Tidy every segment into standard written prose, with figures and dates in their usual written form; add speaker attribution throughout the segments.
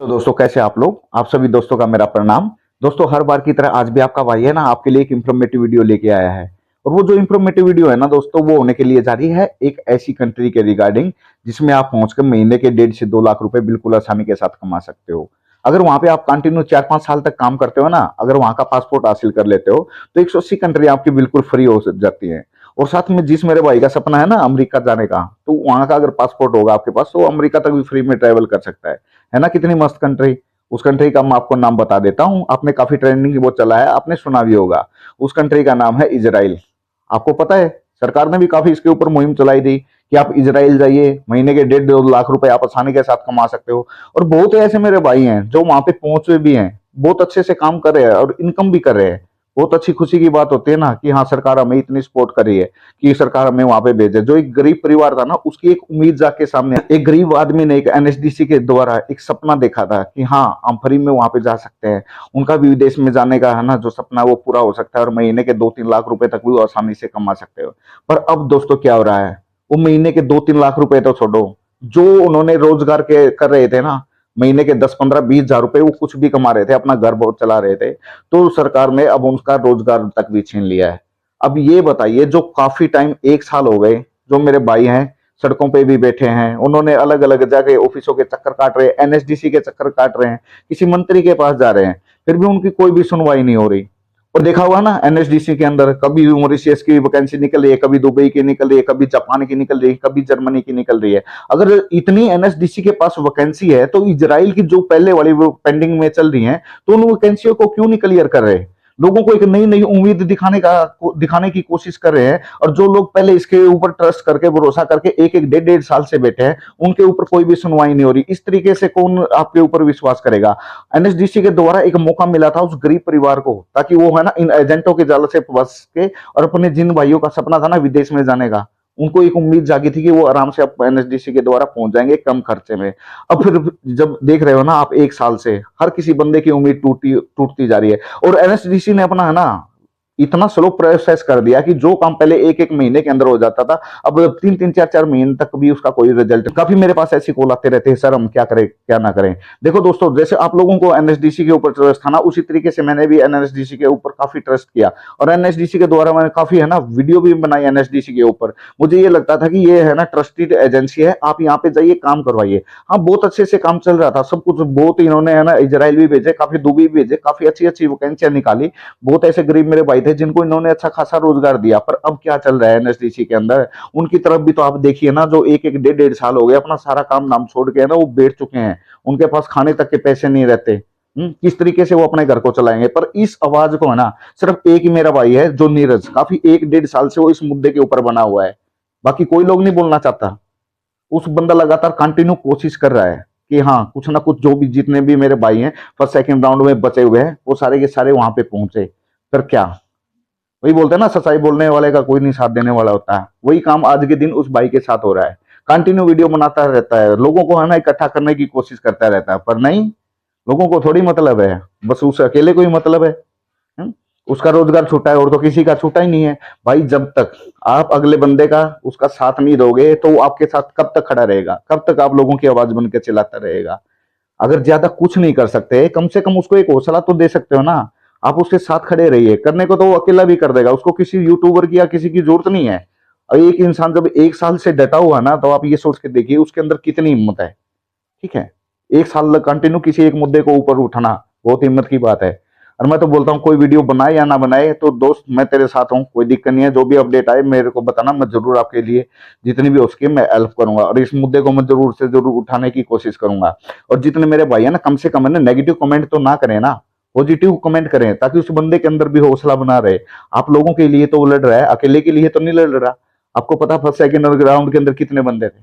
Speaker 1: तो दोस्तों कैसे आप लोग। आप सभी दोस्तों का मेरा प्रणाम। दोस्तों हर बार की तरह आज भी आपका भाई है ना आपके लिए एक इंफॉर्मेटिव वीडियो लेके आया है। और वो जो इंफॉर्मेटिव वीडियो है ना दोस्तों वो होने के लिए जा रही है एक ऐसी कंट्री के रिगार्डिंग जिसमें आप पहुंचकर महीने के 1.5 से 2 लाख रुपए बिल्कुल आसानी के साथ कमा सकते हो। अगर वहां पे आप कंटिन्यू 4-5 साल तक काम करते हो ना, अगर वहां का पासपोर्ट हासिल कर लेते हो तो 180 कंट्री आपकी बिल्कुल फ्री हो जाती है। और साथ में जिस मेरे भाई का सपना है ना अमेरिका जाने का, तो वहां का अगर पासपोर्ट होगा आपके पास तो अमेरिका तक भी फ्री में ट्रेवल कर सकता है ना। कितनी मस्त कंट्री। उस कंट्री का मैं आपको नाम बता देता हूँ, आपने काफी ट्रेंडिंग वो चला है, आपने सुना भी होगा। उस कंट्री का नाम है इजराइल। आपको पता है सरकार ने भी काफी इसके ऊपर मुहिम चलाई थी कि आप इजराइल जाइए, महीने के 1.5-2 लाख रुपए आप आसानी के साथ कमा सकते हो। और बहुत ऐसे मेरे भाई हैं जो वहां पे पहुंचे भी हैं, बहुत अच्छे से काम कर रहे हैं और इनकम भी कर रहे हैं। बहुत अच्छी खुशी की बात होती है ना कि हाँ सरकार हमें इतनी सपोर्ट कर रही है कि सरकार हमें वहां पे भेजे। जो एक गरीब परिवार था ना उसकी एक उम्मीद जाके सामने, एक गरीब आदमी ने एक एनएसडीसी के द्वारा एक सपना देखा था कि हाँ हम फ्री में वहां पे जा सकते हैं। उनका भी विदेश में जाने का है ना जो सपना वो पूरा हो सकता है और महीने के 2-3 लाख रुपए तक भी वो आसानी से कमा सकते हो। पर अब दोस्तों क्या हो रहा है, वो महीने के 2-3 लाख रुपए तो छोड़ो, जो उन्होंने रोजगार के कर रहे थे ना, महीने के 10-15-20 हजार रुपए वो कुछ भी कमा रहे थे, अपना घर बहुत चला रहे थे, तो सरकार ने अब उनका रोजगार तक भी छीन लिया है। अब ये बताइए जो काफी टाइम 1 साल हो गए जो मेरे भाई हैं सड़कों पे भी बैठे हैं, उन्होंने अलग अलग जगह ऑफिसों के चक्कर काट रहे हैं, एनएसडीसी के चक्कर काट रहे हैं, किसी मंत्री के पास जा रहे हैं, फिर भी उनकी कोई भी सुनवाई नहीं हो रही। और देखा हुआ ना एनएसडीसी के अंदर कभी मॉरिशस की वैकेंसी निकल रही है, कभी दुबई की निकल रही है, कभी जापान की निकल रही है, कभी जर्मनी की निकल रही है। अगर इतनी एनएसडीसी के पास वैकेंसी है तो इजराइल की जो पहले वाली वो पेंडिंग में चल रही है तो उन वैकेंसियों को क्यों नहीं क्लियर कर रहे। लोगों को एक नई नई उम्मीद दिखाने की कोशिश कर रहे हैं। और जो लोग पहले इसके ऊपर ट्रस्ट करके भरोसा करके एक एक 1.5-1.5 साल से बैठे हैं उनके ऊपर कोई भी सुनवाई नहीं हो रही। इस तरीके से कौन आपके ऊपर विश्वास करेगा। एनएसडीसी के द्वारा एक मौका मिला था उस गरीब परिवार को ताकि वो है ना इन एजेंटों के जाल से फंस के और अपने जिन भाइयों का सपना था ना विदेश में जाने का, उनको एक उम्मीद जागी थी कि वो आराम से अब एनएसडीसी के द्वारा पहुंच जाएंगे कम खर्चे में। अब फिर जब देख रहे हो ना आप 1 साल से हर किसी बंदे की उम्मीद टूटती टूटती जा रही है। और एनएसडीसी ने अपना है ना इतना स्लो प्रोसेस कर दिया कि जो काम पहले एक एक महीने के अंदर हो जाता था अब 3-3 4-4 महीने तक भी उसका कोई रिजल्ट। काफी मेरे पास ऐसी कॉल आते रहते हैं, सर हम क्या करें क्या ना करें। देखो दोस्तों जैसे आप लोगों को एनएसडीसी के ऊपर ट्रस्ट था ना, उसी तरीके से मैंने भी एनएसडीसी के ऊपर काफी ट्रस्ट किया और एनएसडीसी के द्वारा मैंने काफी है ना वीडियो भी बनाई एनएसडीसी के ऊपर। मुझे ये लगता था कि ये है ना ट्रस्टेड एजेंसी है, आप यहाँ पे जाइए काम करवाइए। हाँ बहुत अच्छे से काम चल रहा था सब कुछ, बहुत इन्होंने है ना इजराइल भी भेजे, काफी दुबई भी भेजे, काफी अच्छी अच्छी वैकेंसियां निकाली। बहुत ऐसे गरीब मेरे भाई थे जिनको इन्होंने अच्छा खासा रोजगार दिया। पर अब क्या चल रहा है एनएसडीसी के अंदर, उनकी तरफ भी तो आप देखिए ना, जो एक एक 1.5-1.5 साल हो गए अपना सारा काम नाम छोड़ के है ना वो बैठ चुके हैं, उनके पास खाने तक के पैसे नहीं रहते। किस तरीके से वो अपने घर को चलाएंगे। पर इस आवाज को है ना सिर्फ एक ही मेरा भाई है जो नीरज, काफी 1-1.5 साल से वो इस मुद्दे के ऊपर बना हुआ है, बाकी कोई लोग नहीं बोलना चाहता। उस बंदा लगातार कंटिन्यू कोशिश कर रहा है कि हाँ कुछ ना कुछ, जो भी जितने भी मेरे भाई हैं फर्स्ट सेकंड राउंड में बचे हुए हैं वो सारे के सारे वहां पे पहुंचे। पर क्या, वही बोलते हैं ना सच्चाई बोलने वाले का कोई नहीं साथ देने वाला होता है, वही काम आज के दिन उस भाई के साथ हो रहा है। कंटिन्यू वीडियो बनाता रहता है, लोगों को है ना इकट्ठा करने की कोशिश करता रहता है, पर नहीं, लोगों को थोड़ी मतलब है, बस उस अकेले को ही मतलब है। हम्म? उसका रोजगार छूटा है और तो किसी का छूटा ही नहीं है। भाई जब तक आप अगले बंदे का उसका साथ नहीं दोगे तो वो आपके साथ कब तक खड़ा रहेगा, कब तक आप लोगों की आवाज बन के चिल्लाता रहेगा। अगर ज्यादा कुछ नहीं कर सकते कम से कम उसको एक हौसला तो दे सकते हो ना। आप उसके साथ खड़े रहिए, करने को तो वो अकेला भी कर देगा, उसको किसी यूट्यूबर की या किसी की जरूरत नहीं है। और एक इंसान जब 1 साल से डटा हुआ ना तो आप ये सोच के देखिए उसके अंदर कितनी हिम्मत है। ठीक है, 1 साल कंटिन्यू किसी एक मुद्दे को ऊपर उठाना बहुत हिम्मत की बात है। और मैं तो बोलता हूँ कोई वीडियो बनाए या ना बनाए तो दोस्त मैं तेरे साथ हूँ, कोई दिक्कत नहीं है। जो भी अपडेट आए मेरे को बताना, मैं जरूर आपके लिए जितनी भी हो सके मैं हेल्प करूंगा और इस मुद्दे को मैं जरूर से जरूर उठाने की कोशिश करूंगा। और जितने मेरे भाई है ना कम से कम है ना नेगेटिव कमेंट तो ना करें ना, पॉजिटिव कमेंट करें ताकि उस बंदे के अंदर भी हौसला बना रहे। आप लोगों के लिए तो वो लड़ रहा है, अकेले के लिए तो नहीं लड़ रहा। आपको पता फर्स्ट सेकंड राउंड के अंदर कितने बंदे थे,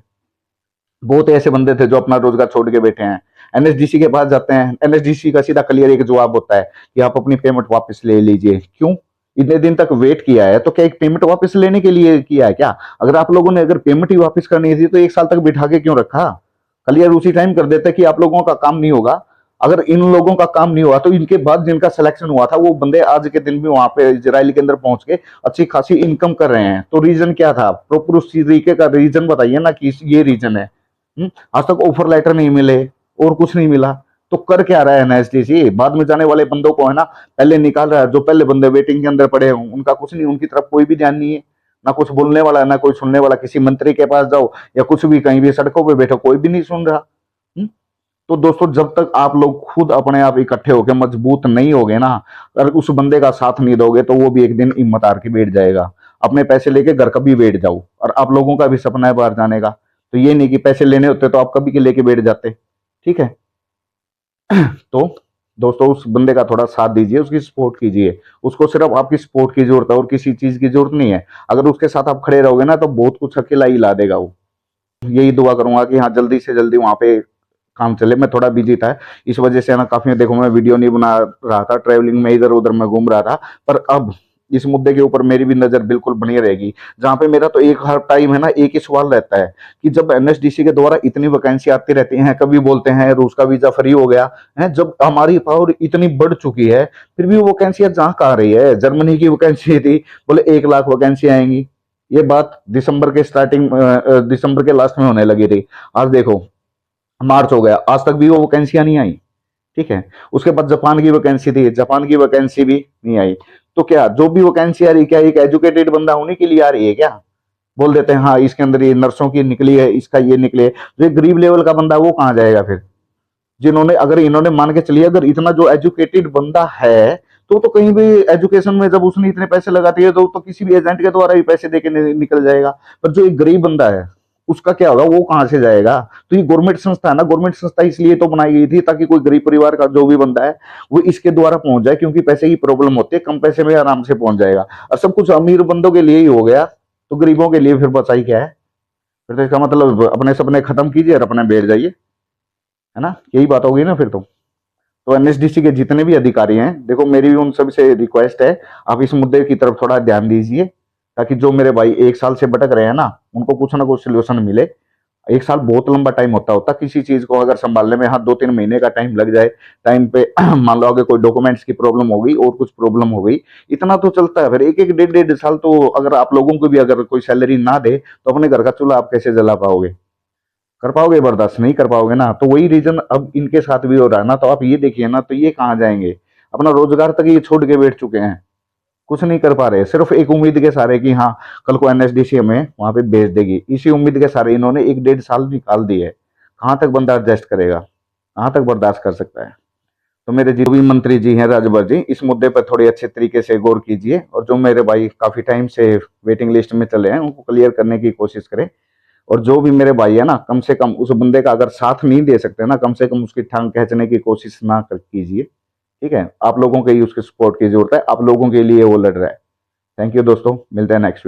Speaker 1: बहुत ऐसे बंदे थे जो अपना रोजगार छोड़ के बैठे हैं। एनएसडीसी के पास जाते हैं, एनएसडीसी का सीधा क्लियर एक जवाब होता है कि आप अपनी पेमेंट वापस ले लीजिए। क्यों, इतने दिन तक वेट किया है तो क्या एक पेमेंट वापस लेने के लिए किया है क्या? अगर आप लोगों ने अगर पेमेंट ही वापस करनी थी तो 1 साल तक बिठा के क्यों रखा? क्लियर उसी टाइम कर देते कि आप लोगों का काम नहीं होगा। अगर इन लोगों का काम नहीं हुआ तो इनके बाद जिनका सिलेक्शन हुआ था वो बंदे आज के दिन भी वहां पे इजराइल के अंदर पहुंच के अच्छी खासी इनकम कर रहे हैं। तो रीजन क्या था, प्रॉपर उस तरीके का रीजन बताइए ना कि ये रीजन है। आज तक ऑफर लेटर नहीं मिले और कुछ नहीं मिला, तो कर क्या रहा है एनएसडीसी? बाद में जाने वाले बंदों को है ना पहले निकाल रहा है। जो पहले बंदे वेटिंग के अंदर पड़े हैं उनका कुछ नहीं, उनकी तरफ कोई भी ध्यान नहीं है, ना कुछ बोलने वाला ना कोई सुनने वाला। किसी मंत्री के पास जाओ या कुछ भी कहीं भी सड़कों पे बैठो, कोई भी नहीं सुन रहा। हम्म? तो दोस्तों जब तक आप लोग खुद अपने आप इकट्ठे होकर मजबूत नहीं होगे ना, अगर उस बंदे का साथ नहीं दोगे तो वो भी एक दिन हिम्मत हार के बैठ जाएगा। अपने पैसे लेके घर कभी बैठ जाओ, और आप लोगों का भी सपना है बाहर जाने का, तो ये नहीं कि पैसे लेने होते तो आप कभी के लेके बैठ जाते। ठीक है, तो दोस्तों उस बंदे का थोड़ा साथ दीजिए, उसकी सपोर्ट कीजिए। उसको सिर्फ आपकी सपोर्ट की जरूरत है और किसी चीज की जरूरत नहीं है। अगर उसके साथ आप खड़े रहोगे ना तो बहुत कुछ अकेला ही ला देगा वो। यही दुआ करूंगा कि हाँ जल्दी से जल्दी वहां पे काम चले। मैं थोड़ा बिजी था, इस वजह से ना काफी देखो मैं वीडियो नहीं बना रहा था, ट्रैवलिंग में इधर उधर मैं घूम रहा था। पर अब इस मुद्दे के ऊपर मेरी भी नजर बिल्कुल बनी रहेगी। जहां पे मेरा तो एक हर टाइम है ना एक ही सवाल रहता है कि जब एनएसडीसी के द्वारा इतनी वैकेंसी आती रहती हैं, कभी बोलते हैं रूस का वीजा फ्री हो गया है, जब हमारी पावर इतनी बढ़ चुकी है फिर भी वो वैकेंसियां जहां कहाँ रही है। जर्मनी की वैकेंसी थी, बोले 1 लाख वैकेंसी आएंगी। ये बात दिसंबर के स्टार्टिंग दिसंबर के लास्ट में होने लगी थी। आज देखो मार्च हो गया, आज तक भी वो वैकेंसियां नहीं आई। ठीक है, उसके बाद जापान की वैकेंसी थी, जापान की वैकेंसी भी नहीं आई। तो क्या जो भी वैकेंसी आ रही क्या एक एजुकेटेड बंदा होने के लिए आ रही है क्या? बोल देते हैं हाँ इसके अंदर ये नर्सों की निकली है, इसका ये निकले। जो गरीब लेवल का बंदा वो कहाँ जाएगा फिर? जिन्होंने अगर इन्होंने मान के चलिए अगर इतना जो एजुकेटेड बंदा है तो कहीं भी एजुकेशन में जब उसने इतने पैसे लगा दिए तो किसी भी एजेंट के द्वारा भी पैसे देके निकल जाएगा। पर जो एक गरीब बंदा है उसका क्या होगा, वो कहाँ से जाएगा? तो ये गवर्नमेंट संस्था है ना, गवर्नमेंट संस्था इसलिए तो बनाई गई थी ताकि कोई गरीब परिवार का जो भी बंदा है वो इसके द्वारा पहुंच जाए, क्योंकि पैसे की प्रॉब्लम होती है, कम पैसे में आराम से पहुंच जाएगा। और सब कुछ अमीर बंदों के लिए ही हो गया तो गरीबों के लिए फिर बचा ही क्या है? फिर तो इसका मतलब अपने सपने खत्म कीजिए और अपने बैठ जाइए, है ना? यही बात होगी ना फिर तो एनएसडीसी के जितने भी अधिकारी हैं, देखो मेरी भी उन सब से रिक्वेस्ट है, आप इस मुद्दे की तरफ थोड़ा ध्यान दीजिए ताकि जो मेरे भाई 1 साल से भटक रहे हैं ना उनको कुछ ना कुछ सोल्यूशन मिले। 1 साल बहुत लंबा टाइम होता किसी चीज को अगर संभालने में, हाँ 2-3 महीने का टाइम लग जाए टाइम पे मान लो आगे कोई डॉक्यूमेंट्स की प्रॉब्लम हो गई और कुछ प्रॉब्लम हो गई, इतना तो चलता है। फिर एक एक डेढ़ डेढ़ साल तो अगर आप लोगों को भी अगर कोई सैलरी ना दे तो अपने घर का चूल्हा आप कैसे जला पाओगे? कर पाओगे? बर्दाश्त नहीं कर पाओगे ना। तो वही रीजन अब इनके साथ भी हो रहा है ना। तो आप ये देखिए ना, तो ये कहाँ जाएंगे? अपना रोजगार तक ये छोड़ के बैठ चुके हैं, कुछ नहीं कर पा रहे, सिर्फ एक उम्मीद के सारे कि हाँ कल को एनएसडीसी हमें वहां पे भेज देगी। इसी उम्मीद के सारे इन्होंने 1-1.5 साल निकाल दिए। कहाँ तक बंदा एडजस्ट करेगा, कहाँ तक बर्दाश्त कर सकता है? तो मेरे जो भी मंत्री जी हैं राजभर जी, इस मुद्दे पर थोड़े अच्छे तरीके से गौर कीजिए, और जो मेरे भाई काफी टाइम से वेटिंग लिस्ट में चले हैं उनको क्लियर करने की कोशिश करें। और जो भी मेरे भाई है ना, कम से कम उस बंदे का अगर साथ नहीं दे सकते ना, कम से कम उसकी टांग खींचने की कोशिश ना कीजिए। ठीक है, आप लोगों के ही उसके सपोर्ट की जरूरत है, आप लोगों के लिए वो लड़ रहा है। थैंक यू दोस्तों, मिलते हैं नेक्स्ट